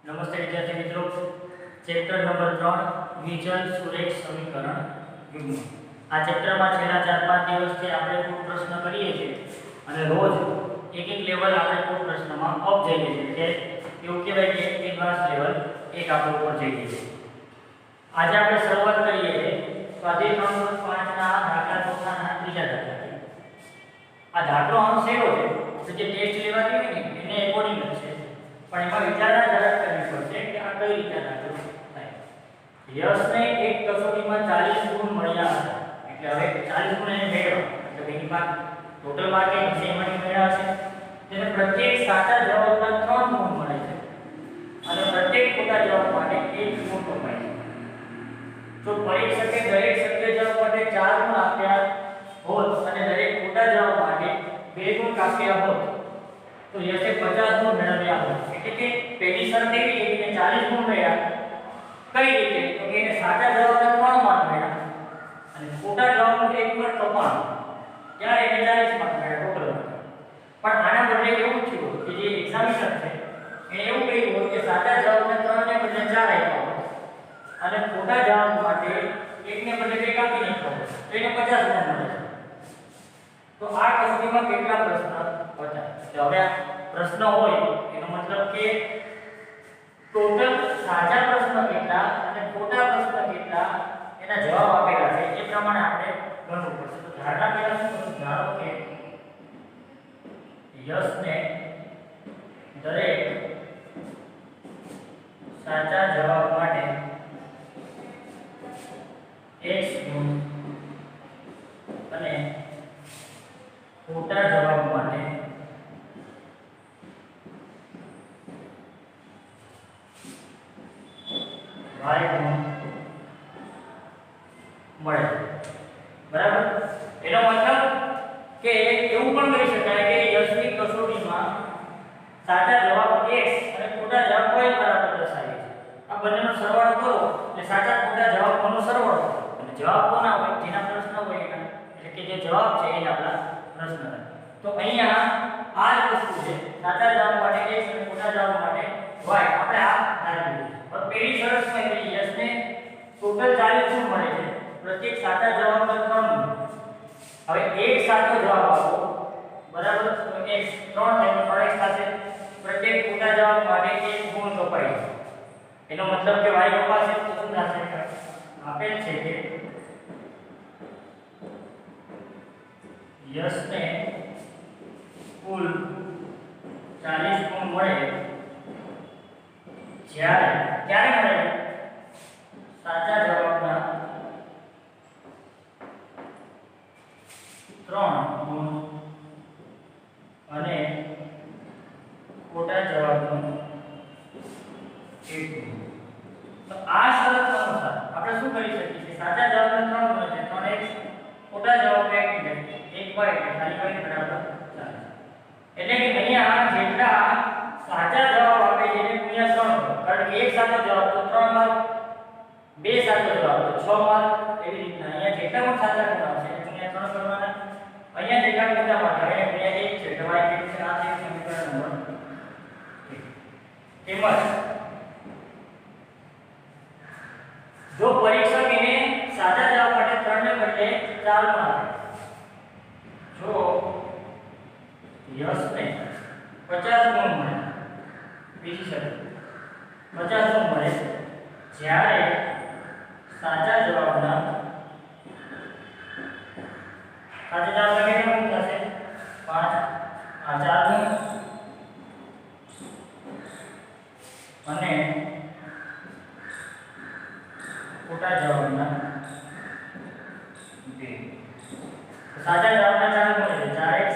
નમસ્તે વિદ્યાર્થી મિત્રો, ચેપ્ટર નંબર 3 વિજન સુરેખ સમીકરણ યુગ્મ. આ ચેપ્ટરમાં છેલ્લા 4-5 દિવસથી આપણે ખૂબ પ્રશ્ન કરીએ છીએ અને રોજ એક લેવલ આપણે ખૂબ પ્રશ્નમાં અપ જઈએ છીએ કે એવું કહેવાય કે એડવાન્સ લેવલ એક આપણે ઉપર જઈએ છીએ. આજે આપણે શરૂઆત કરીએ છીએ સ્વાધ્યાય 3.5 ના દાખલા ચોથાના ત્રીજા દાખલાથી. આ દાખલો આમ સેવો છે કે જે ટેસ્ટ લેવાતી હોય ને એને એકોર્ડિંગ જ છે, પણ એમાં વિચારણા જરાક કરવી પડશે કે આ કઈ રીતે દાખલો થાય. યશને એક કસોટીમાં 40 ગુણ મળ્યા હતા, એટલે હવે 40 ગુણ એને મેળવ્યા, એટલે બેની માર્ક ટોટલ માર્ક એ વિષયમાંથી મેળવ્યા છે. તેને પ્રત્યેક સાચા જવાબના 3 ગુણ મળે છે અને પ્રત્યેક ખોટા જવાબ માટે 1 ગુણ કપાય છે. તો પરીક્ષકે દરેક સત્ય જવાબ માટે 4 ગુણ આપ્યા હોત અને દરેક ખોટા જવાબ માટે 2 ગુણ કાપ્યા હોત તો યશે 50 ગુણ મેળવ્યા હોત. એટલે કે પહેલી શરત એવી છે કે 40 ગુણ મેળવ્યા. કઈ રીતે? તો કે એને સાચા જવાબના 3 માર્ક મળ્યા અને ખોટા જવાબનો 1 માર્ક કપાણો, ત્યારે એને 40 માર્ક મળ્યા ટોટલ. પણ આના બદલે એવું થયું કે જે એક્ઝામિનર છે એને એવું કહ્યું કે સાચા જવાબના 3 ને બદલે 4 આપ્યા હોય અને ખોટા જવાબ માટે 1 ને બદલે 2 કાપી નાખ્યો હોય તો એને 50 ગુણ મળે. તો આ કસોટીમાં કેટલા પ્રશ્ન 50? તો હવે આ પ્રશ્ન હોય એનો મતલબ કે ટોટલ સાચા પ્રશ્ન કેટલા અને ખોટા પ્રશ્ન કેટલા એના જવાબ આપેલા છે એ પ્રમાણે આપણે ગણવું પડશે. તો ધારણા પહેલા શું કરશું? ધારો કે યશને દરેક સાચા જવાબ માટે x ગુણ અને ખોટા જવાબ માટે y ગુણ મળે. બરાબર? એનો મતલબ કે એવું પણ કરી શકાય કે યશની કસોટીમાં સાચા જવાબ x અને ખોટા જવાબ y બરાબર દર્શાવે છે. આ બંનેનો સરવાળો કરો એટલે સાચા ખોટા જવાબોનો સરવાળો થાય અને જવાબ કોના હોય? જેના પ્રશ્ન હોય એના, એટલે કે જે જવાબ છે એ આપણા પ્રશ્ન થાય. તો અહીંયા આ જ વસ્તુ છે, સાચા જવાબ માટે x અને ખોટા જવાબ માટે y. આપણે આ ધારી લીધું. હવે પહેલી શરતમાં એટલે યશને ટોટલ 40 ગુણ મળે છે, પ્રત્યેક સાચા જવાબના 3 ગુણ. હવે એક સાચો જવાબ આપો, બરાબર? તો x 3 થાય તો 3x થશે. પ્રત્યેક ખોટા જવાબ માટે 1 ગુણ કપાય. એનો મતલબ કે y કપાશે તો શું થશે? આપેલ છે કે યશને કુલ 40 ગુણ મળે જ્યારે ક્યારે મળે? સાચા જવાબના 3 ગુણ અને ખોટા જવાબનો 1 ગુણ. તો આ શરત અનુસાર આપણે શું કરી શકીએ કે સાચા જવાબના 3 ગુણ એટલે 3x, ખોટા જવાબના 1 એટલે 1y એટલે ખાલી y બરાબર 4. એટલે કે અહીંયા જેટલા સાચા જવાબ આપે છે એને ગુણ્યા 3 કરો, કારણ કે એક સાચો જવાબ તો 3 માર્ક, બે સાચો જવાબ તો 6 માર્ક. એવી રીતના અહીંયા જેટલા પણ સાચા ગુણ આવશે એને ગુણ્યા 3 કરવાના. અહીંયા જેટલા ખોટા માર્ક આવે એને ગુણ્યા 1 છે. એટલે y કેટલું છે? આ છે સમીકરણ નંબર 1. તેમજ જો પરીક્ષક એને સાચા જવાબ માટે 3 ને બદલે 4 ગુણ આપે, જો યશને 50 ગુણ મળે, બીજી શરત 50 ગુણ મળે જ્યારે સાચા જવાબના કેટલા ગુણ થશે? 5 આ 4 ગુણ અને ખોટા જવાબના 2. સાચા જવાબના 4 ગુણ એટલે 4x,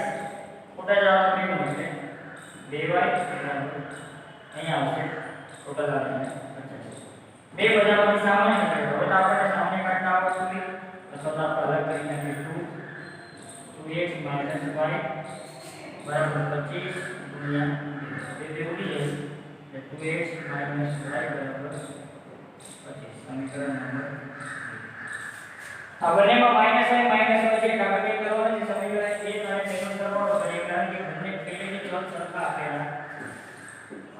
ખોટા જવાબના 2 ગુણ એટલે 2y. અહીંયા આવશે ટોટલ આપણને 50. બે બધામાંથી સામાન્ય કાઢો. હવે તો આપણે સામાન્ય કાઢતા આવડતું નથી, તો સૌથી અલગ કરી નાખીએ 2x - y બરાબર 25 ગુણ્યા 2 ઉડી જશે એટલે 2x - y બરાબર 25. સમીકરણ નંબર 1. આ બંનેમાં માઈનસ હોય છે એટલે આપણે કંઈ કરવાનું નથી. સમીકરણ 1 અને તેનો સરવાળો કરીએ, કારણ કે બંને પહેલેથી ચલ સરખા આપેલા.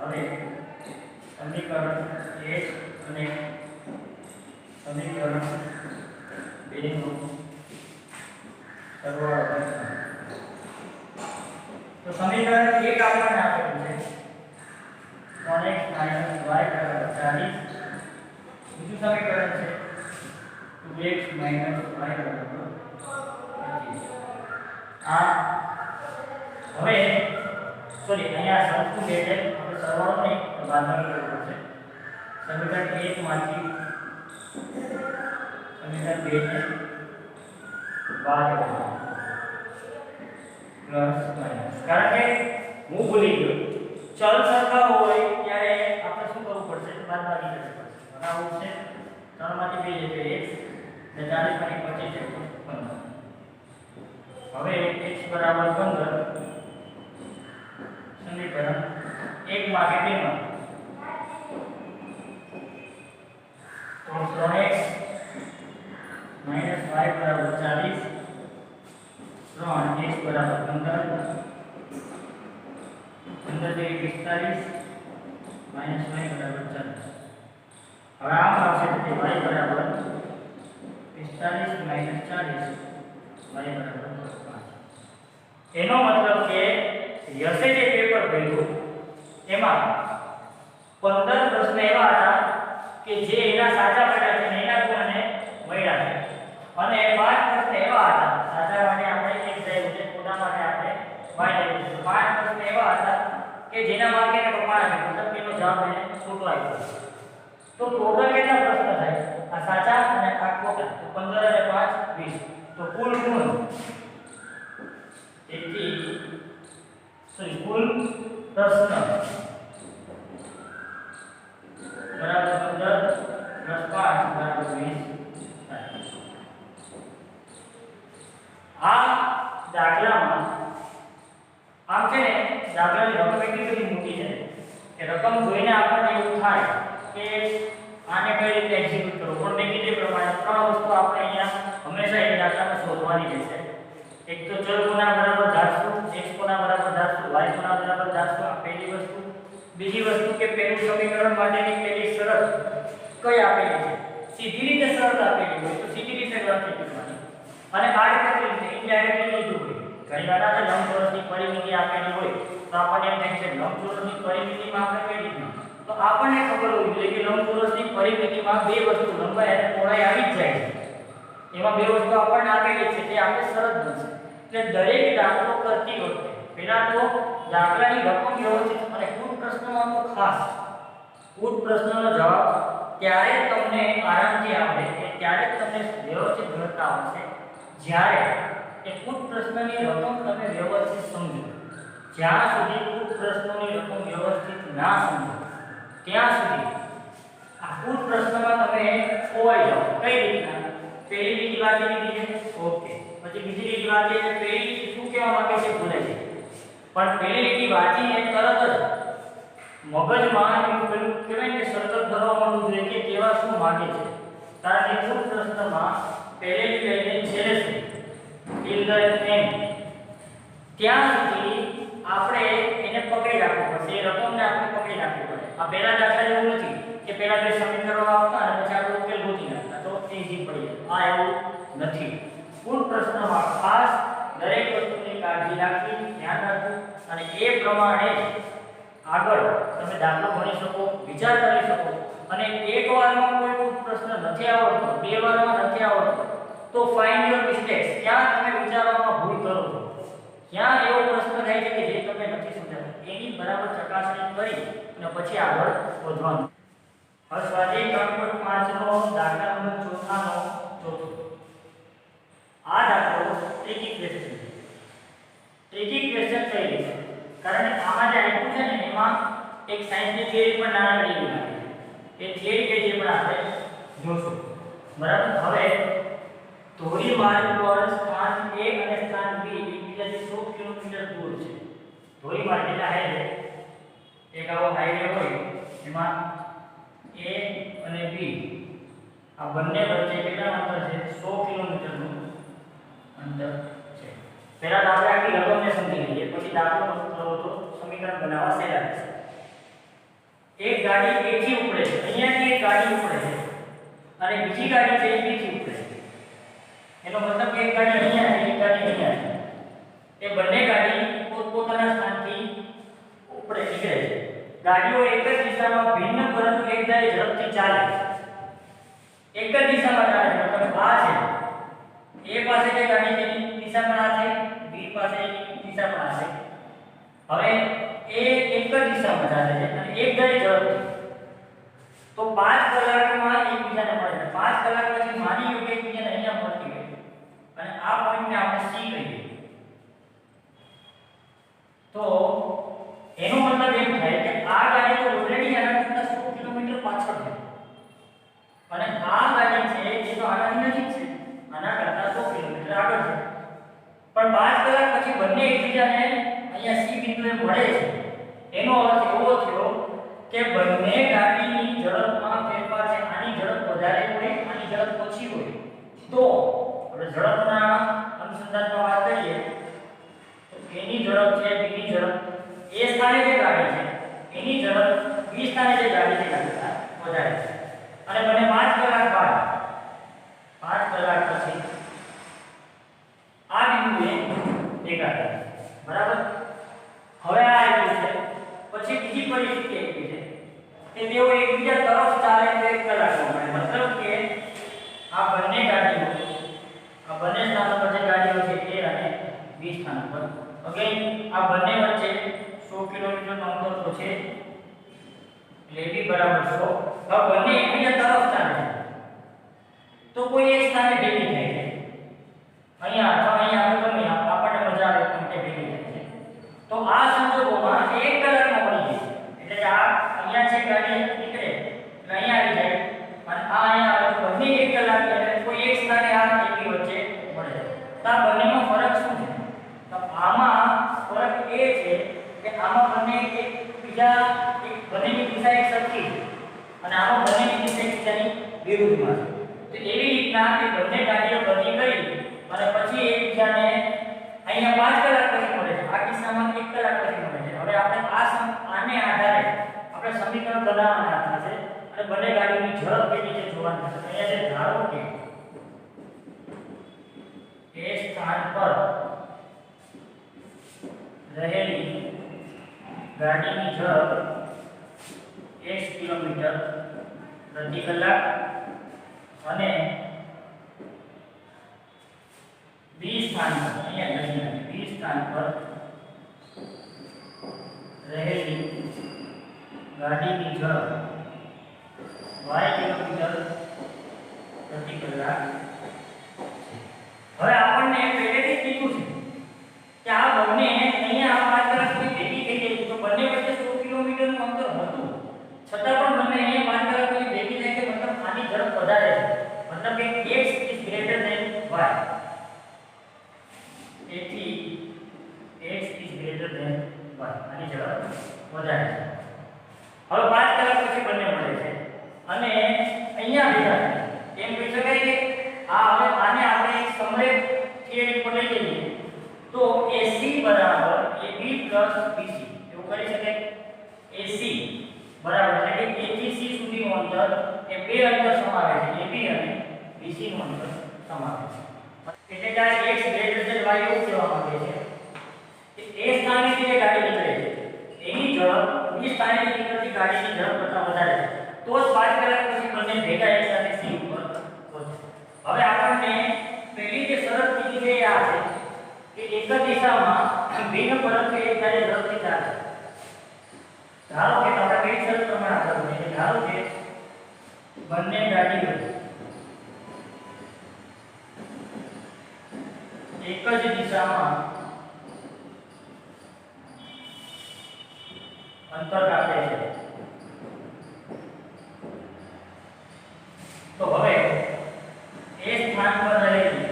હવે સમીકરણ 1 અને સમીકરણ 2 નો સરવાળો કરતા. તો સમીકરણ 1 આપણને આપેલું છે 3x - y = 40. બીજું સમીકરણ છે 2x - y = 25. આ હવે સોરી અહીંયા સરખું છે એટલે આપણે સરવાળો નહીં બાદબાકી કરવો પડશે. સમીકરણ 1 માંથી સમીકરણ 2 ને બાદ કરવો પ્લસ માઈનસ. કારણ કે હું ભૂલી ગયો ચલ સરખા હોય ત્યારે આપણે શું કરવું પડશે બાદબાકી કરવી પડશે. બરાબર છે 3 માંથી 2 એટલે 1 ને 40 માંથી 25 એટલે 15. હવે x બરાબર 15 સમીકરણ 1 માંથી 2 માં તો 3x - y બરાબર 40 3x બરાબર 15 15 × 45 - y બરાબર 40. હવે આમ આવશે કે y બરાબર 45 - 40 y બરાબર 5. એનો મતલબ કે યસે જે પેપર ભર્યું એમાં 15 પ્રશ્ન એવા હતા કે જે એના સાચા પડ્યા છે એના ગુણને મળ્યા છે અને 5 પ્રશ્ન એવા હતા સાચા માટે આપણે x લખ્યું છે ખોટા માટે આપણે y લખ્યું છે. 5 પ્રશ્ન એવા હતા કે જેના માર્કે એને કપાણા છે મતલબ એનો જવાબ એને ખોટો આવ્યો. તો ટોટલ કેટલા પ્રશ્ન થાય આ સાચા અને આ ખોટા તો 15 અને 5 20. તો કુલ ગુણ કુલ પ્રશ્ન બરાબર 15 + 5 બરાબર 20 થાય. આ દાખલામાં આમ છે ને દાખલાની રકમ એટલી બધી મોટી છે કે રકમ જોઈને આપણને એવું થાય કે આને કઈ રીતે એક્ઝિક્યુટ કરવું. પણ મેં કીધું પ્રમાણે 3 વસ્તુ આપણે અહીંયા હંમેશા એક દાખલામાં શોધવાની રહેશે. એક તો ચલ કોના બરાબર ધારશું, x કોના બરાબર ધારશું, y કોના બરાબર ધારશું. આ પહેલી વસ્તુ. બીજી વસ્તુ કે પહેલું સમીકરણ માટેની પહેલી શરત કઈ આપેલી છે સીધી રીતે શરત આપેલી હોય તો સીધી રીતે ગણતરી કરવાની અને આડકતરી રીતે ઇનડાયરેક્ટલી લીધું હોય. ઘણી વાર આપણે લંબચોરસની પરિમિતિ આપેલી હોય તો આપણને એમ થાય છે લંબચોરસની પરિમિતિમાં આપણે કઈ રીતના તો આપણને ખબર હોવી જોઈએ કે લંબચોરસની પરિમિતિમાં બે વસ્તુ લંબાઈ અને પહોળાઈ આવી જ જાય છે. એમાં બે વસ્તુ આપણને આપેલી છે તે આપણે શરત બનશે. એટલે દરેક દાખલો કરતી વખતે પહેલા તો દાખલાની રકમ વ્યવસ્થિત અને કુલ પ્રશ્નમાં તો ખાસ કુલ પ્રશ્નનો જવાબ ત્યારે તમને આરામથી આવડે કે ત્યારે તમને વ્યવસ્થિત ગણતા આવશે જ્યારે એ કુલ પ્રશ્નની રકમ તમે વ્યવસ્થિત સમજો. જ્યાં સુધી કુલ પ્રશ્નોની રકમ વ્યવસ્થિત ના સમજો ત્યાં સુધી આ કુલ પ્રશ્નમાં તમે ખોવાઈ જાઓ. કઈ રીતના પહેલી રીત વાંચી લીધી છે ઓકે પછી બીજી રીત વાંચી એટલે પહેલી રીત શું કહેવા માંગે છે ભૂલાઈ જાય. પણ પહેલી રીત વાંચીને તરત જ મગજમાં એવું પેલું કહેવાય કે સર્કલ કરવા માંડવું જોઈએ કે કેવા શું માંગે છે. કારણ કે કુલ પ્રશ્નમાં પહેલેથી લઈને છેલ્લે સુધી ટિલ ધ એન્ડ ત્યાં સુધી આપણે એને પકડી રાખવું પડશે. એ રકમને આપણે પકડી રાખવી પડે. આ પહેલા દાખલા જેવું નથી કે પહેલા બે સમીકરણો આપતા અને પછી આપણે ઉકેલ ગોતી નાખતા તો ઈઝી પડી જાય. આ એવું નથી. કુલ પ્રશ્નમાં ખાસ દરેક વસ્તુની કાળજી રાખવી, ધ્યાન રાખવું અને એ પ્રમાણે આગળ તમે દાખલો ગણી શકો, વિચાર કરી શકો. અને એક વારમાં કોઈ પ્રશ્ન નથી આવડતો, બે વારમાં નથી આવડતો તો ફાઇન્ડ યોર મિસ્ટેક્સ. ક્યાં તમે વિચારવામાં ભૂલ કરો છો, ક્યાં એવો પ્રશ્ન થાય છે કે જે તમે નથી સમજાતો, એની બરાબર ચકાસણી કરી અને પછી આગળ વધવાનું. હવે સ્વાધ્યાય 3.5 નો દાખલા નંબર 4 નો ચોથો. આ દાખલો ટ્રિકી ક્વેશ્ચન છે. ટ્રિકી ક્વેશ્ચન કઈ રીતે? કારણ કે આમાં જે આપ્યું છે ને એમાં એક સાયન્સની થિયરી પણ નાનકડી બનાવી છે. એ થિયરી કે જે પણ આપણે જોશું. બરાબર. હવે ધોરીમાર્ગ પર સ્થાન A અને સ્થાન B એકબીજાથી 100 કિલોમીટર દૂર છે. ધોરીમાર્ગ એટલે હાઈવે. એક આવો હાઈવે હોય એમાં A અને B આ બંને વચ્ચે કેટલા અંતર છે? 100 કિલોમીટરનું અંતર છે. પહેલા આપણે આખી રકમને સમજી લઈએ પછી દાખલો કરવો તો સમીકરણ બનાવવા સહેલા રહેશે. એક ગાડી A થી ઉપડે છે, અહીંયાથી એક ગાડી ઉપડે છે અને બીજી ગાડી છે B થી ઉપડે છે. એનો મતલબ કે એક ગાડી અહીંયા છે, એક ગાડી અહીંયા છે. એ બંને ગાડી પોતપોતાના સ્થાનથી ઉપડે નીકળે છે. ગાડીઓ એક જ દિશામાં ભિન્ન પરંતુ એકધારી ઝડપથી ચાલે છે. એક જ દિશામાં ચાલે છે, મતલબ આ છે A પાસે જે ગાડી છે એની દિશા પણ આ છે, B પાસે એની દિશા પણ આ છે. હવે એ એક જ દિશામાં ચાલે છે અને એકધારી ઝડપથી. તો 5 કલાકમાં એકબીજાને મળે છે. 5 કલાક પછી માની લો કે એકબીજાને અહીંયા મળતી હોય અને આ પોઈન્ટને આપણે C કહીએ. તો એનો મતલબ એમ થાય કે આ ગાડી તો ઓલરેડી આના કરતા 100 કિલોમીટર પાછળ છે અને આ ગાડી છે એ તો આનાથી નજીક છે, આના કરતા 100 કિલોમીટર આગળ છે. પણ 5 કલાક પછી બંને એકબીજાને અહીંયા C બિંદુએ મળે છે. એનો અર્થ એવો થયો કે બંને ગાડીની ઝડપમાં ફેરફાર છે. આની ઝડપ વધારે હોય, આની ઝડપ ઓછી હોય. તો આપણે ઝડપના અનુસંધાનમાં વાત કરીએ તો એની ઝડપ છે, બીની ઝડપ, એ સ્થાને જે ગાડી છે એની ઝડપ બી સ્થાને જે ગાડી છે એના કરતા વધારે છે. અને બંને 5 કલાક બાદ 5 કલાક પછી આ બિંદુએ ભેગા થાય. બરાબર. હવે આ આવ્યું છે. પછી બીજી પરિસ્થિતિ આવી છે કે તેઓ એકબીજા તરફ ચાલે તો 1 કલાકમાં મળે. મતલબ કે આ બંને ગાડીઓ, આ બંને સ્થાનો પર જે ગાડીઓ છે A અને B સ્થાન પર, અગેન આ બંને વચ્ચે 100 કિલોમીટરનું અંતર તો છે એટલે B બરાબર 100. હવે બંને એકબીજા તરફ ચાલે છે તો કોઈ એક સ્થાને ભેગી થાય છે. અહીંયા અથવા અહીંયા આપણે ગમે આપણને મજા આવે પોઈન્ટે ભેગી થાય છે. તો આ સંજોગોમાં 1 કલાકમાં મળી જાય. એટલે કે આ અહીંયા છે ગાડી નીકળે એટલે અહીંયા આવી જાય અને આ અહીંયા આવે તો બંને 1 કલાક એટલે કોઈ એક સ્થાને આ એકની વચ્ચે મળે. તો આ બંનેમાં ફરક શું છે? તો આમાં ફરક એ છે કે આમાં બંને બંનેની દિશા એક સરખી છે અને આમાં બંનેની દિશા એકબીજાની વિરુદ્ધમાં છે. તો એવી રીતના કે બંને ગાડીઓ ગતિ કરી અને પછી એકબીજાને અહીંયા 5 કલાક પછી મળે છે. આ કિસ્સામાં 1 કલાક પછી મળે છે. હવે આપણે આને આધારે આપણે સમીકરણ બનાવવાના છે અને બંને ગાડીઓની ઝડપ કેટલી છે જોવાનું છે. અહીંયા જે ધારો કે એ સ્થાન પર રહેલી ગાડીની ઝડપ x કિલોમીટર પ્રતિ કલાક અને B સ્થાન પર અહીંયા B સ્થાન પર રહેલી ગાડીની ઝડપ y કિલોમીટર પ્રતિ કલાક. હવે આપણને પહેલેથી જ કીધું છે કે આ બંને અહીંયા આ 5 કલાક સુધી ભેગી થઈ જાય તો બંને વચ્ચે 100 કિલોમીટરનું અંતર હતું છતાં પણ બંને અહીંયા 5 કલાક સુધી ભેગી જાય છે. મતલબ આની ઝડપ વધારે છે. મતલબ કે x is greater than y. તેથી x is greater than y. આની ઝડપ વધારે છે. હવે 5 કલાક પછી બંને મળે છે અને અહીંયા ભેગા થાય. એમ કહી શકાય કે આ હવે આને આપણે એક સમલેખ થિયરી પર લઈ જઈએ તો AC બરાબર AB BC એવું કરી શકાય. AC બરાબર એટલે કે A થી C સુધીનું અંતર એ બે અંતર સમાવે છે, AB અને BC નું અંતર સમાવે છે. એટલે કે આ x ગ્રેટર ધેન y એવું કહેવા માંગે છે કે A સ્થાનેથી જે ગાડી નીકળે છે એની ઝડપ B સ્થાનેથી નીકળતી ગાડીની ઝડપ કરતાં વધારે છે. તો જ 5 કલાક પછી બંને ભેગા એક સાથે C ઉપર પહોંચે. હવે આપણને પહેલી જે શરત કીધી છે એ આ છે કે એક જ દિશામાં ભિન્ન પરંતુ એકધારી ઝડપથી ચાલે. ધારો કે આપણે કઈ શરત પ્રમાણે આગળ વધીએ. ધારો કે બંને ગાડીઓ એક જ દિશામાં અંતર કાપે છે તો હવે એ સ્થાન પર રહેલી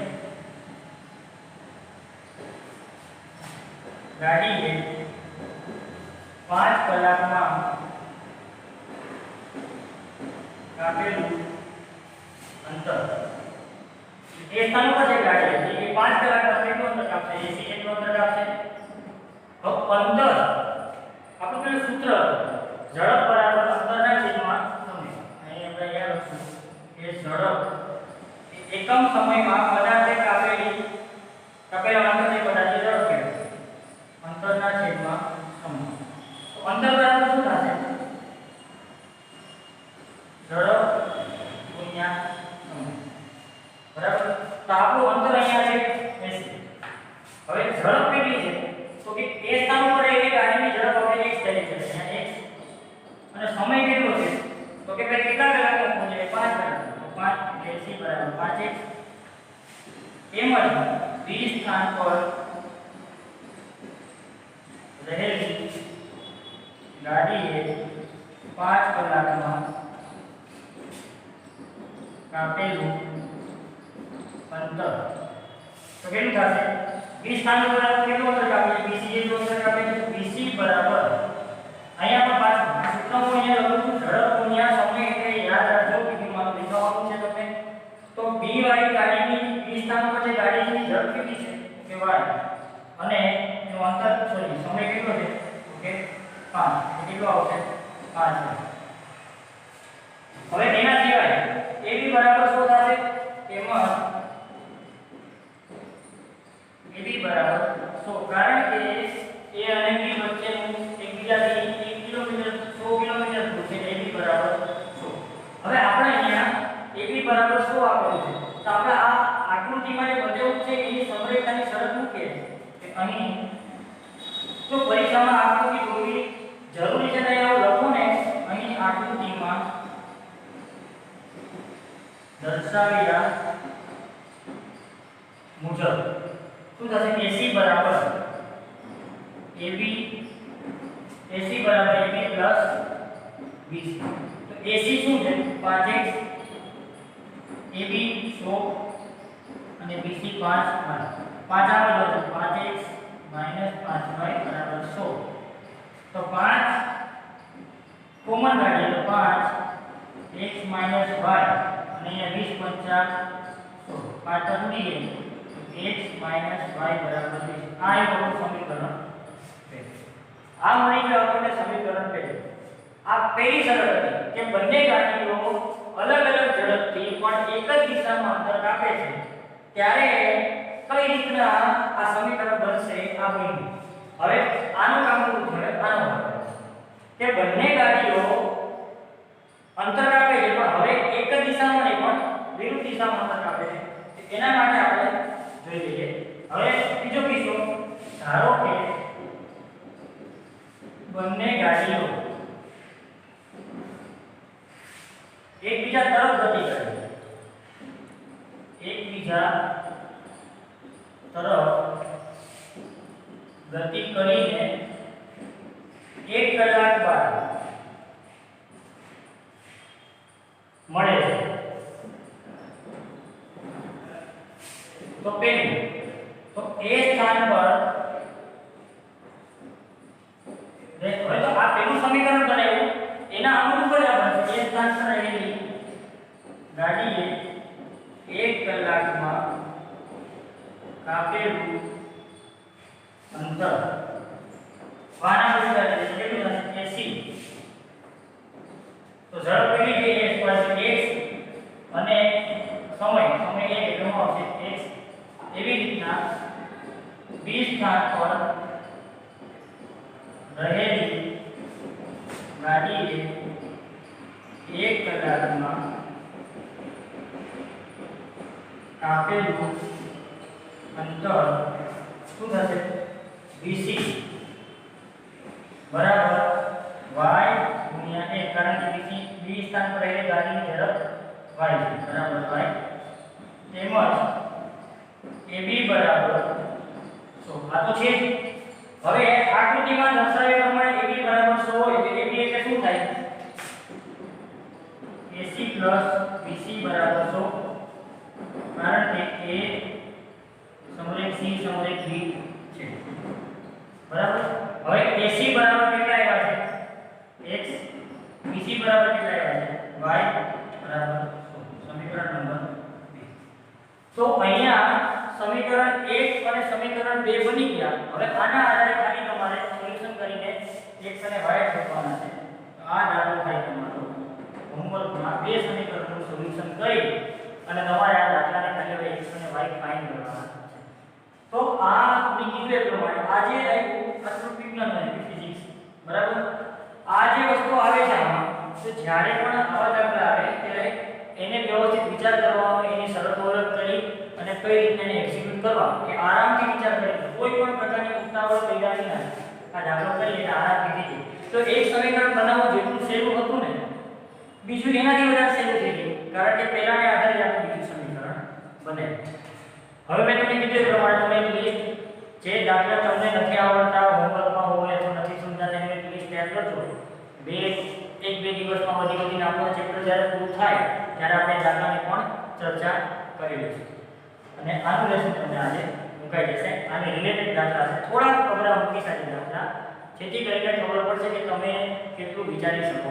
ગાડીએ 5 કલાકમાં કાપેલું અંતર એ સ્થાન પર જે ગાડી હતી એ 5 કલાકમાં કેટલું અંતર કાપશે? 80 કેટલું અંતર કાપશે? હવે અંતર આપણું પેલું સૂત્ર ઝડપ બરાબર લખશું કે ઝડપ એકમ સમયમાં પદાર્થે કાપેલા અંતરને પદાર્થે ઝડપ કહેવાય. અંતરના છેદમાં સમય. તો અંતર બરાબર શું થશે? ઝડપ ગુણ્યા સમય. બરાબર. તો આપણું અંતર અહીંયા છે 80. હવે ઝડપ કેટલી છે? તો કે એ સ્થાન ઉપર એ ગાડીની ઝડપ આપણે x તરીકે છે. અહીંયા x. અને સમય કેટલો છે? તો કે ભાઈ કેટલા કલાકનો ખૂણો છે? 5 કલાક. તો 5 એટલે c બરાબર 5x. એમ જ બી સ્થાન પર રહેલી ગાડીએ 5 કલાકમાં કાપેલું અંતર તો કેટલું થશે? બી સ્થાન પર કેટલું અંતર કાપે છે? BC જેટલું અંતર કાપે છે. BC બરાબર અહીંયા પણ પાછું સૂત્રનો અહીંયા લખું છું ઝડપ ગુણ્યા સમય એટલે યાદ રાખજો બીજું દેખાવાનું છે તમને. તો બી વાળી ગાડીની બી સ્થાન પર જે ગાડીની ઝડપ કેટલી છે? કે y અને એનું અંતર સમય કેટલો છે? ઓકે 5. કેટલો આવશે? 5. હવે એના સિવાય AB બરાબર શું થશે? એમાં AB બરાબર 100 કારણ કે A અને B વચ્ચેનું એકબીજાથી 1 કિલોમીટર 100 કિલોમીટર દૂર છે. AB બરાબર 100. હવે આપણે અહીંયા AB બરાબર 100 આપેલું છે. તો આપણે આ આકૃતિમાં જે બતાવ્યું છે એની સમરેખાની શરત મૂકીએ કે અહીં તો પરીક્ષામાં આકૃતિ દોરવી જરૂરી છે ને એવું લખો ને અહીં આકૃતિમાં દર્શાવ્યા મુજબ શું થશે? AC બરાબર AB plus BC. તો AC શું છે? 5x. AB 100 અને BC 5 આગળ વધો 5x - 5y બરાબર 100. તો 5 કોમન કાઢીએ તો 5x - y અને અહીંયા 20 5 5 તો ઉડી ગઈ. x - y બરાબર 20. આ એક સમીકરણ છે. આ મળી ગયું આપણને સમીકરણ પહેલું. આ પહેલી શરત હતી કે બંને ગાડીઓ અલગ અલગ ઝડપથી પણ એક જ દિશામાં અંતર કાપે છે ત્યારે કઈ રીતના આ સમીકરણ બનશે? આ બન્યું. હવે આનું કામ શું છે? આનો કે બંને ગાડીઓ અંતર કાપે છે પણ હવે એક જ દિશામાં નહીં પણ વિરુદ્ધ દિશામાં અંતર કાપે છે. એના માટે આપણે જોઈ લઈએ. હવે બીજો કિસ્સો ધારો કે બંને ગાડીઓ એકબીજા તરફ ગતિ કરે છે. એકબીજા તરફ ગતિ કરીને 1 કલાક બાદ મળે છે. તો પેલું તો એ સ્થાન પર હવે તો આ પેલું સમીકરણ બનાવ્યું એના અનુરૂપ જ આપણે એ સ્થાન પર રહેલી ગાડીએ 1 કલાકમાં કાપેલું અંતર વાના વિસ્તાર કેટલું થશે? 80. તો ઝડપ કેટલી છે? x અને સમય 1 એટલે શું આવશે? x. એવી રીતના બી સ્થાન પર રહેલી ગાડીએ 1 કલાકમાં કાપેલું અંતર શું થશે? BC બરાબર y ગુણ્યા 1 કારણ કે BC બી સ્થાન પર રહેલી ગાડીની ઝડપ y છે બરાબર y. તેમજ AB બરાબર 100. આ તો છે. હવે આકૃતિમાં દર્શાવ્યા પ્રમાણે AB બરાબર 100 હોય તો AB એટલે શું થાય? AC plus BC બરાબર 100 કારણ કે A સમરેખ C સમરેખ B છે બરાબર. હવે AC બરાબર કેટલા આવ્યા છે? x. BC બરાબર કેટલા આવ્યા છે? y બરાબર 100. સમીકરણ નંબર 2. તો અહીંયા સમીકરણ 1 અને સમીકરણ 2 બની ગયા. હવે આના આધારે ખાલી તમારે સોલ્યુશન કરીને x અને y શોધવાના છે. તો આ દાખલો થાય તમારો હોમવર્કમાં 2 સમીકરણો કરી અને તમારે આ દાખલાને ખાલી હવે x અને y ફાઇન્ડ કરવાના છે. તો આ મેં કીધું એ પ્રમાણે આ જે આવ્યું આ થોડું વિજ્ઞાન અને ફિઝિક્સ બરાબર. આ જે વસ્તુ આવે છે આમાં તો જ્યારે પણ આવા દાખલા આવે ત્યારે એને વ્યવસ્થિત વિચાર કરવાનો, એની શરતો ઓળખ કરી અને કઈ રીતે એને એક્ઝિક્યુટ કરવા એ આરામથી વિચાર કરી. કોઈ પણ પ્રકારની ઉતાવળ કર્યા વિના આ દાખલો કરી એટલે આરામથી થઈ જાય. તો એક સમીકરણ બનાવવું જેટલું સહેલું હતું ને બીજું એનાથી વધારે સહેલું થઈ ગયું, કારણ કે પહેલાને આધારે આપણે બીજું સમીકરણ બને. હવે મેં તમને કીધું એ પ્રમાણે તમે પ્લીઝ જે દાખલા તમને નથી આવડતા, હોમવર્કમાં હોય અથવા નથી સમજાતા એને પ્લીઝ તૈયાર કરજો. એક બે દિવસમાં વધીને આપણું ચેપ્ટર જ્યારે પૂરું થાય ત્યારે આપણે દાખલાની પણ ચર્ચા કરી લઈશું. અને આનું લેસન તમને આજે મુકાઈ જશે. આની રિલેટેડ દાખલા છે, થોડા અઘરા મૂકી શકે દાખલા, જેથી કરીને ખબર પડશે કે તમે કેટલું વિચારી શકો